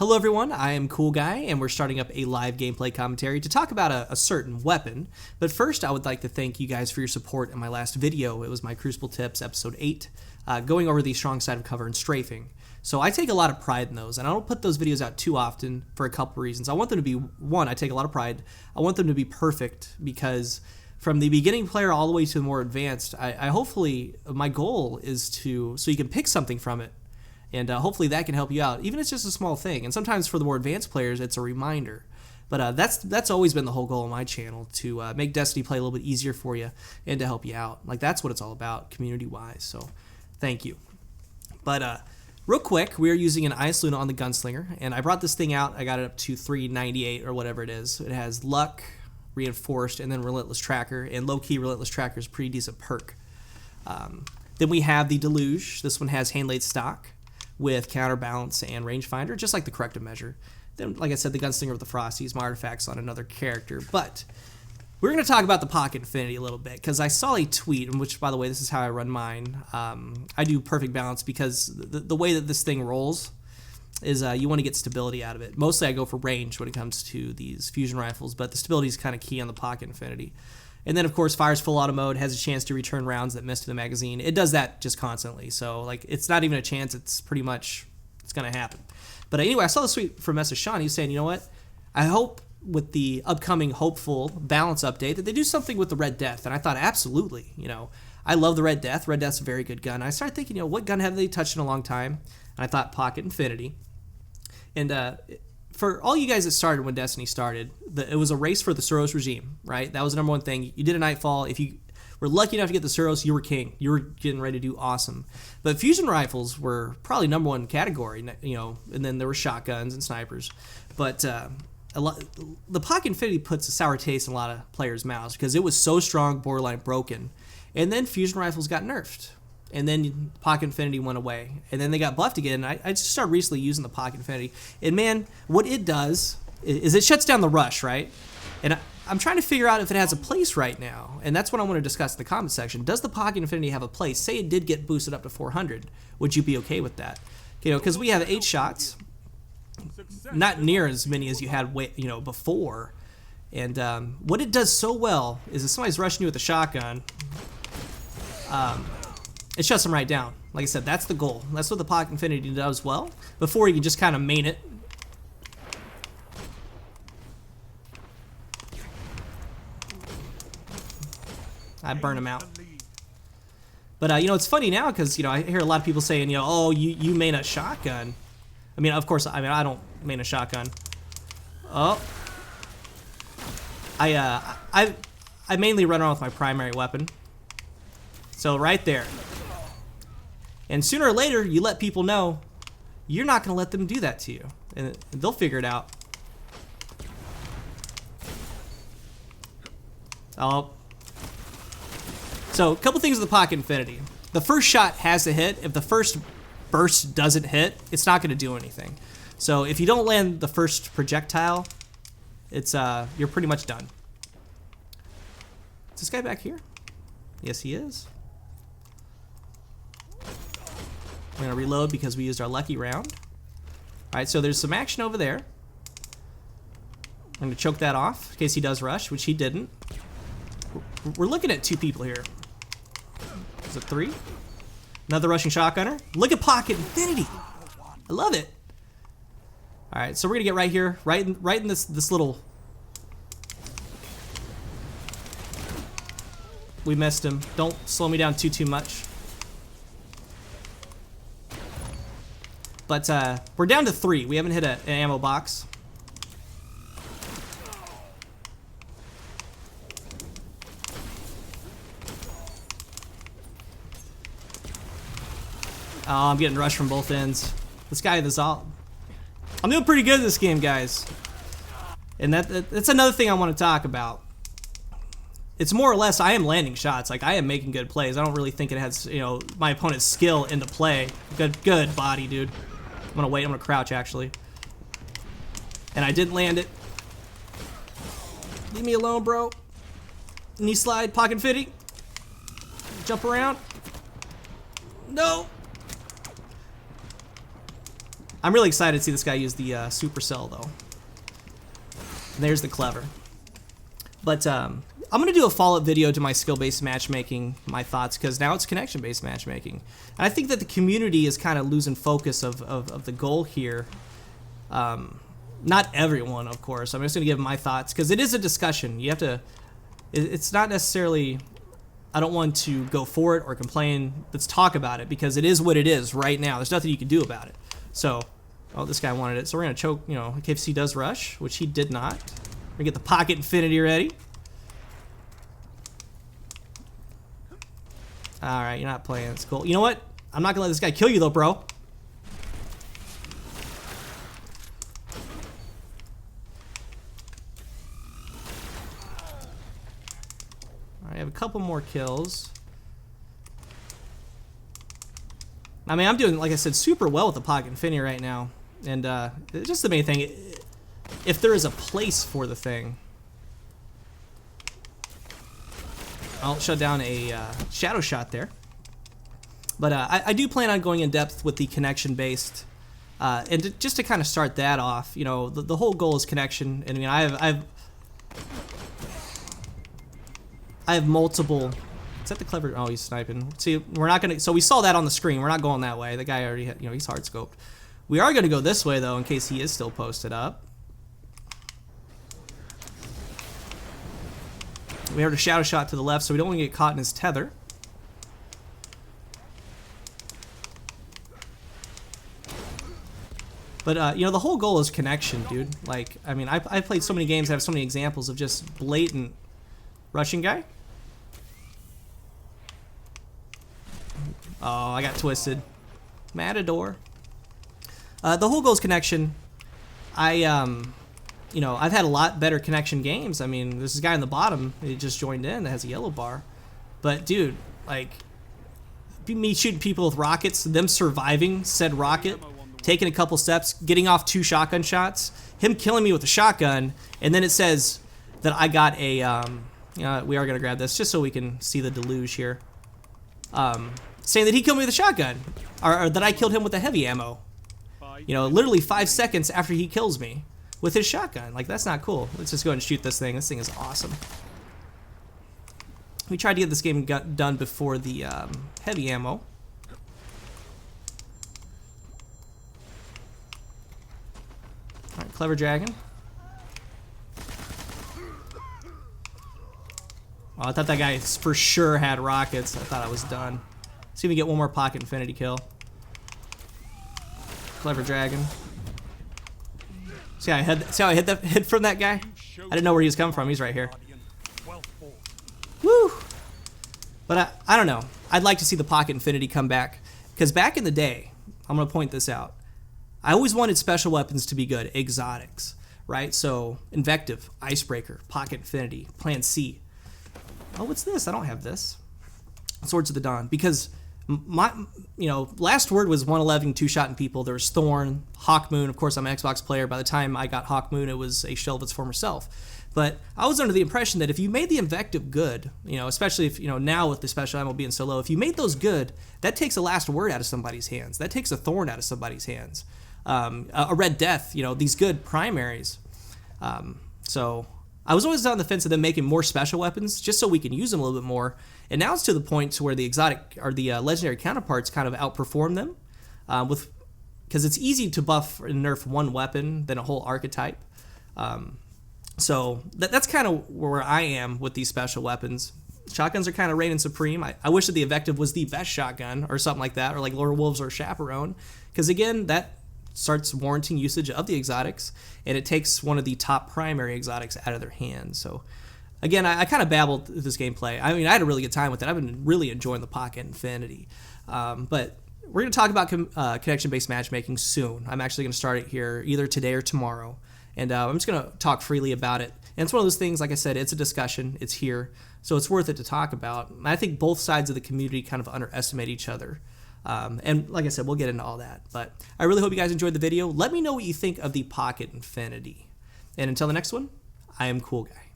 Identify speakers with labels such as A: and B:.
A: Hello everyone, I am Cool Guy, and we're starting up a live gameplay commentary to talk about a certain weapon. But first, I would like to thank you guys for your support in my last video. It was my Crucible Tips, episode 8, going over the strong side of cover and strafing. So I take a lot of pride in those, and I don't put those videos out too often for a couple reasons. I want them to be, one, I take a lot of pride. I want them to be perfect, because from the beginning player all the way to the more advanced, I hopefully, my goal is so you can pick something from it. And hopefully that can help you out, even if it's just a small thing. And sometimes for the more advanced players, it's a reminder. But that's always been the whole goal of my channel, to make Destiny play a little bit easier for you and to help you out. Like, that's what it's all about, community-wise. So thank you. But real quick, we are using an Ice Luna on the Gunslinger. And I brought this thing out. I got it up to 398 or whatever it is. It has Luck, Reinforced, and then Relentless Tracker. And low-key Relentless Tracker is a pretty decent perk. Then we have the Deluge. This one has Hand-Laid Stock with Counterbalance and Rangefinder, just like the corrective measure. Then, like I said, the Gunslinger with the Frosties, my artifacts on another character. But we're going to talk about the Pocket Infinity a little bit, because I saw a tweet, in which, by the way, this is how I run mine. I do perfect balance because the way that this thing rolls is you want to get stability out of it. Mostly I go for range when it comes to these fusion rifles, but the stability is kind of key on the Pocket Infinity. And then, of course, fires full auto mode, has a chance to return rounds that miss to the magazine. It does that just constantly. So, like, it's not even a chance. It's pretty much, it's going to happen. But anyway, I saw this tweet from Message Sean. He's saying, you know what? I hope with the upcoming hopeful balance update that they do something with the Red Death. And I thought, absolutely. You know, I love the Red Death. Red Death's a very good gun. I started thinking, you know, what gun have they touched in a long time? And I thought Pocket Infinity. And, for all you guys that started when Destiny started, it was a race for the Suros regime, right? That was the number one thing. You did a Nightfall. If you were lucky enough to get the Suros, you were king. You were getting ready to do awesome. But fusion rifles were probably number one category, you know, and then there were shotguns and snipers. But the Pocket Infinity puts a sour taste in a lot of players' mouths because it was so strong, borderline broken. And then fusion rifles got nerfed. And then Pocket Infinity went away. And then they got buffed again. I just started recently using the Pocket Infinity. And man, what it does is it shuts down the rush, right? And I'm trying to figure out if it has a place right now. And that's what I want to discuss in the comment section. Does the Pocket Infinity have a place? Say it did get boosted up to 400. Would you be okay with that? You know, because we have 8 shots. Not near as many as you had, you know, before. And what it does so well is if somebody's rushing you with a shotgun, it shuts them right down. Like I said, that's the goal. That's what the Pocket Infinity does well. Before, you can just kind of main it. I burn them out. But, you know, it's funny now because, you know, I hear a lot of people saying, you know, oh, you main a shotgun. I mean, of course, I don't main a shotgun. Oh. I mainly run around with my primary weapon. So, right there. And sooner or later, you let people know you're not going to let them do that to you. And they'll figure it out. Oh. So, a couple things with the Pocket Infinity. The first shot has to hit. If the first burst doesn't hit, it's not going to do anything. So, if you don't land the first projectile, it's you're pretty much done. Is this guy back here? Yes, he is. I'm going to reload because we used our lucky round. Alright, so there's some action over there. I'm going to choke that off in case he does rush, which he didn't. We're looking at 2 people here. Is it 3? Another rushing shotgunner. Look at Pocket Infinity. I love it. Alright, so we're going to get right here, right in this little... We missed him. Don't slow me down too much. But we're down to 3. We haven't hit an ammo box. Oh, I'm getting rushed from both ends. This guy is all... I'm doing pretty good in this game, guys. And that's another thing I want to talk about. It's more or less, I am landing shots. Like, I am making good plays. I don't really think it has, you know, my opponent's skill into play. Good body, dude. I'm gonna wait, I'm gonna crouch actually. And I didn't land it. Leave me alone, bro. Knee slide, Pocket Infinity. Jump around. No. I'm really excited to see this guy use the supercell though. And there's the clever. But I'm gonna do a follow-up video to my skill-based matchmaking, my thoughts, because now it's connection-based matchmaking. And I think that the community is kind of losing focus of the goal here. Not everyone, of course. I'm just gonna give my thoughts, because it is a discussion. You have to, it's not necessarily, I don't want to go for it or complain. Let's talk about it, because it is what it is right now. There's nothing you can do about it. So, oh, this guy wanted it. So we're gonna choke, you know, in case he does rush, which he did not. We're gonna get the pocket infinity ready. Alright, you're not playing. It's cool. You know what? I'm not gonna let this guy kill you though, bro. Alright, I have a couple more kills. I mean, I'm doing, like I said, super well with the pocket infinity right now. And just the main thing, if there is a place for the thing. I'll shut down a shadow shot there. But I do plan on going in depth with the connection-based. And just to kind of start that off, you know, the whole goal is connection. And I mean, I have multiple. Is that the clever? Oh, he's sniping. See, we're not gonna. So we saw that on the screen. We're not going that way. The guy already, you know, he's hard scoped. We are gonna go this way though, in case he is still posted up. We heard a shadow shot to the left, so we don't want to get caught in his tether. But, you know, the whole goal is connection, dude. Like, I mean, I've played so many games that have so many examples of just blatant rushing guy. Oh, I got twisted. Matador. The whole goal is connection. You know, I've had a lot better connection games. I mean, there's this guy in the bottom, he just joined in, that has a yellow bar. But, dude, like, me shooting people with rockets, them surviving said rocket, taking a couple steps, getting off 2 shotgun shots, him killing me with a shotgun, and then it says that I got a, you know, we are going to grab this just so we can see the deluge here. Saying that he killed me with a shotgun, or that I killed him with a heavy ammo. You know, literally 5 seconds after he kills me with his shotgun. Like, that's not cool. Let's just go ahead and shoot this thing. This thing is awesome. We tried to get this game done before the heavy ammo. Alright, clever dragon. Oh, I thought that guy for sure had rockets. I thought I was done. See if we get one more pocket infinity kill. Clever dragon. See how I hit that hit from that guy? I didn't know where he was coming from. He's right here. Woo! But I don't know. I'd like to see the pocket infinity come back, because back in the day, I'm gonna point this out, I always wanted special weapons to be good, exotics, right? So invective, icebreaker, pocket infinity, plan C. Oh, what's this? I don't have this. Swords of the Dawn, because my, you know, last word was 111 two-shotting people. There was Thorn, Hawkmoon. Of course, I'm an Xbox player. By the time I got Hawkmoon, it was a shell of its former self. But I was under the impression that if you made the invective good, you know, especially if, you know, now with the special ammo being so low, if you made those good, that takes a last word out of somebody's hands. That takes a Thorn out of somebody's hands. A Red Death, you know, these good primaries. So I was always on the fence of them making more special weapons just so we can use them a little bit more. And now it's to the point to where the exotic or the legendary counterparts kind of outperform them, because it's easy to buff and nerf one weapon than a whole archetype. So that's kind of where I am with these special weapons. Shotguns are kind of reigning supreme. I wish that the invective was the best shotgun or something like that, or like Lord Wolves or Chaperone, because again, that starts warranting usage of the exotics, and it takes one of the top primary exotics out of their hands. So again, I kind of babbled this gameplay. I mean, I had a really good time with it. I've been really enjoying the pocket infinity. But we're going to talk about connection-based matchmaking soon. I'm actually going to start it here either today or tomorrow. And I'm just going to talk freely about it. And it's one of those things, like I said, it's a discussion. It's here. So it's worth it to talk about. And I think both sides of the community kind of underestimate each other. And like I said, we'll get into all that. But I really hope you guys enjoyed the video. Let me know what you think of the pocket infinity. And until the next one, I am Cool Guy.